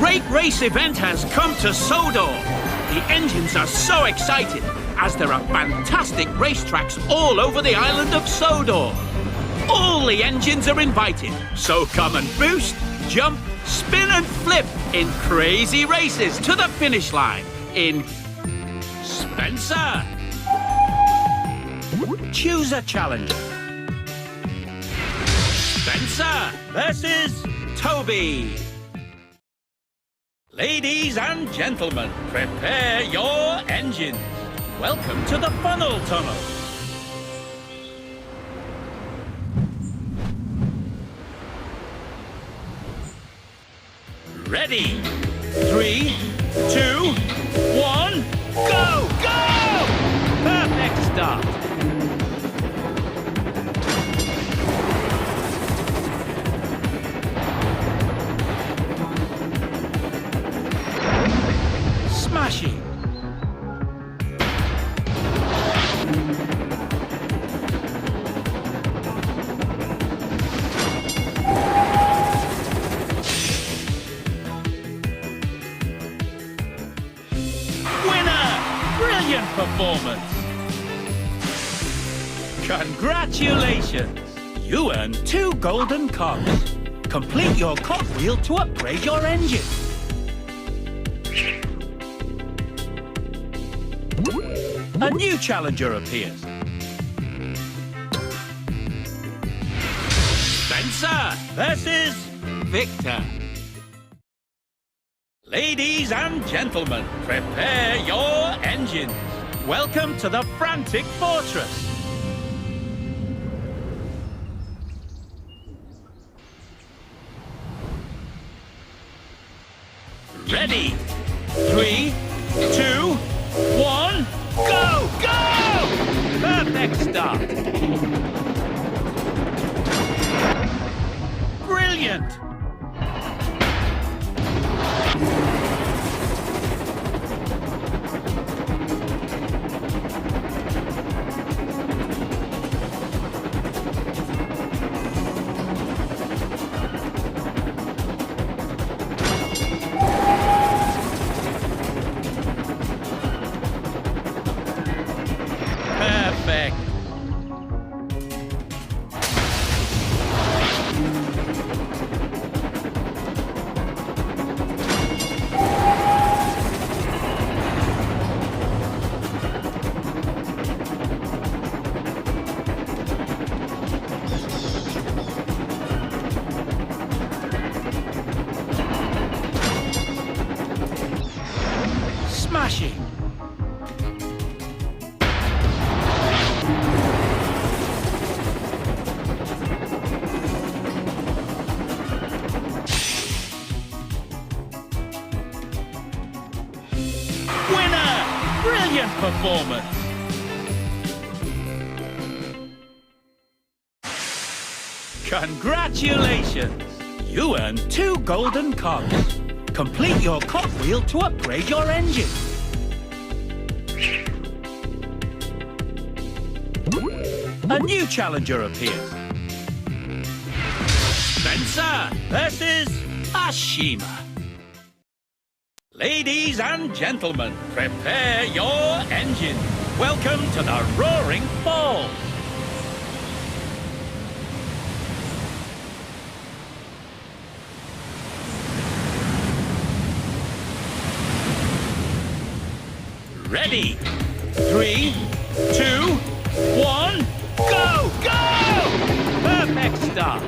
great race event has come to Sodor. The engines are so excited as there are fantastic racetracks all over the island of Sodor. All the engines are invited, so come and boost, jump, spin and flip in crazy races to the finish line in Spencer. Choose a challenger. Spencer versus Toby. Ladies and gentlemen, prepare your engines. Welcome to the funnel tunnel. Ready? 3, 2, 1, go! Go! Perfect start. Smashing. Brilliant performance! Congratulations! You earned 2 golden cogs. Complete your cogwheel to upgrade your engine. A new challenger appears. Spencer versus Victor. Ladies and gentlemen, prepare your engines. Welcome to the Frantic Fortress. Ready? 3, 2, 1, go! Go! Perfect start. Brilliant! Perfect. Smashing. Brilliant performance! Congratulations! You earned 2 golden cogs. Complete your cogwheel to upgrade your engine. A new challenger appears. Spencer versus Ashima. Ladies and gentlemen, prepare your engines. Welcome to the Roaring Falls. Ready? 3, 2, 1, go! Go! Perfect start.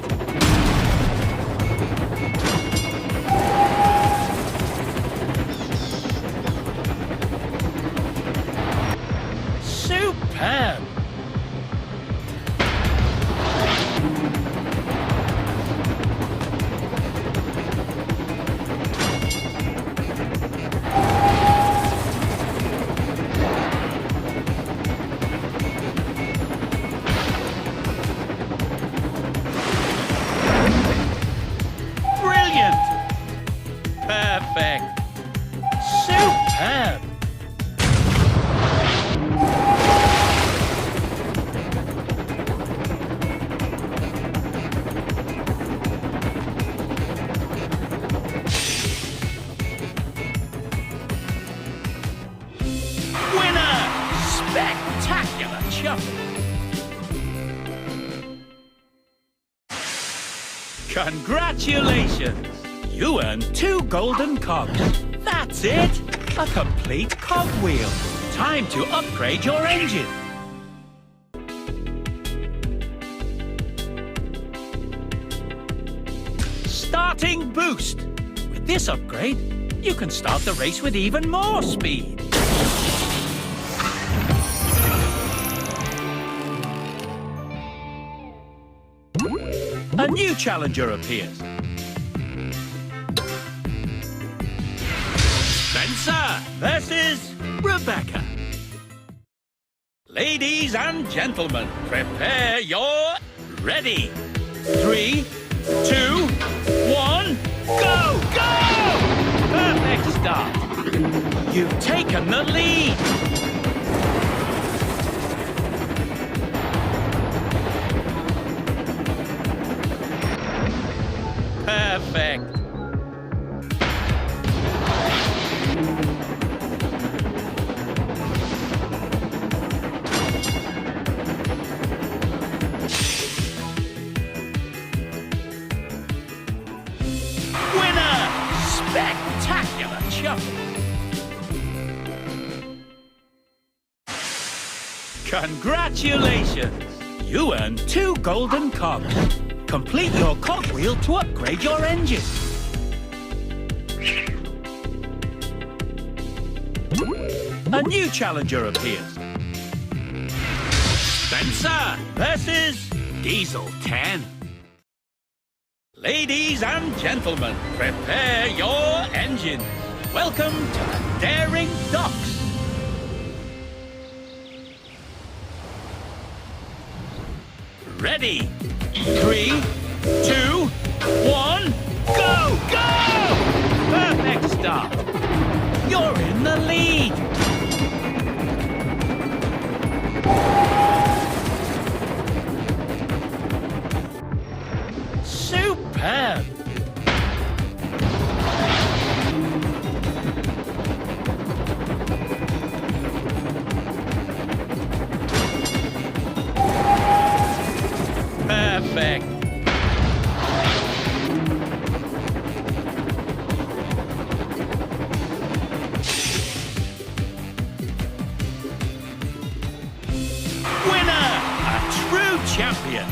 Superb! Brilliant! Perfect! Superb! shuffle. Congratulations! You earned 2 golden cogs. That's it! A complete cogwheel. Time to upgrade your engine. Starting boost. With this upgrade, you can start the race with even more speed. A new challenger appears. Spencer versus Rebecca. Ladies and gentlemen, prepare your ready. 3, 2, 1, go! Go! Perfect start. You've taken the lead. Perfect. Winner! Spectacular shuffle. Congratulations! You earned 2 golden cogs. Complete your cogwheel to upgrade your engine. A new challenger appears. Spencer versus Diesel 10. Ladies and gentlemen, prepare your engine. Welcome to the Daring Docks. Ready? 3, 2, 1, go! Go! Perfect start. You're in the lead. Superb. Perfect. Winner! A true champion.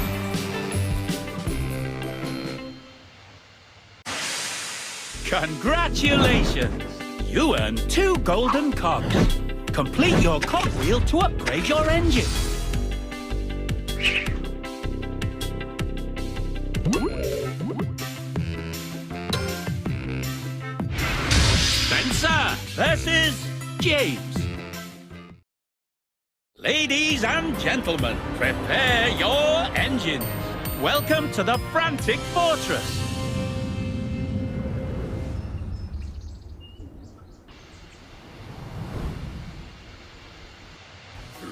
Congratulations! You earned 2 golden cogs. Complete your cogwheel to upgrade your engine. Spencer versus James. Ladies and gentlemen, prepare your engines. Welcome to the Frantic Fortress.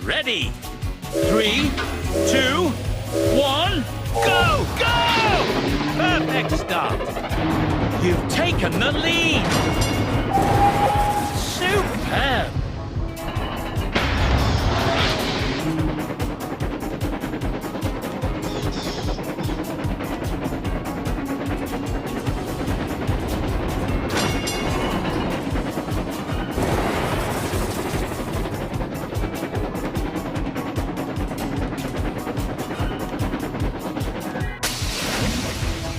Ready? 3, 2, 1, go! Go! Perfect start. You've taken the lead. Superb.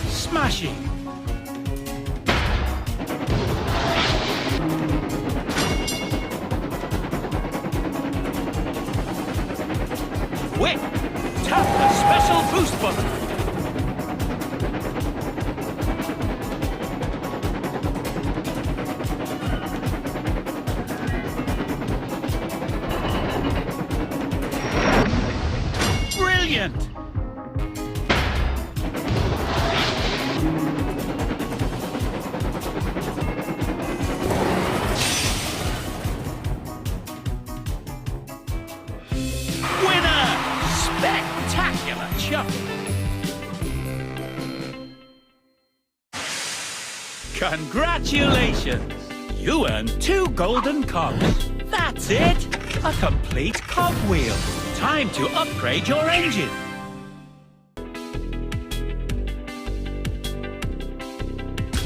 Smashing. Quick, tap the special boost button. Brilliant. Spectacular shuffle. Congratulations! You earned 2 golden cogs. That's it! A complete cogwheel. Time to upgrade your engine.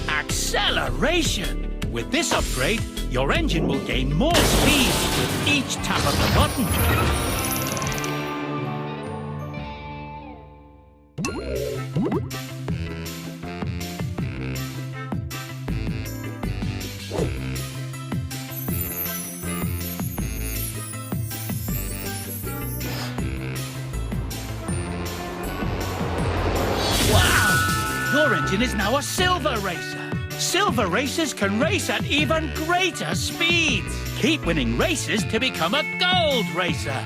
Acceleration! With this upgrade, your engine will gain more speed with each tap of the button. Wow! Your engine is now a silver racer. Silver racers can race at even greater speeds. Keep winning races to become a gold racer.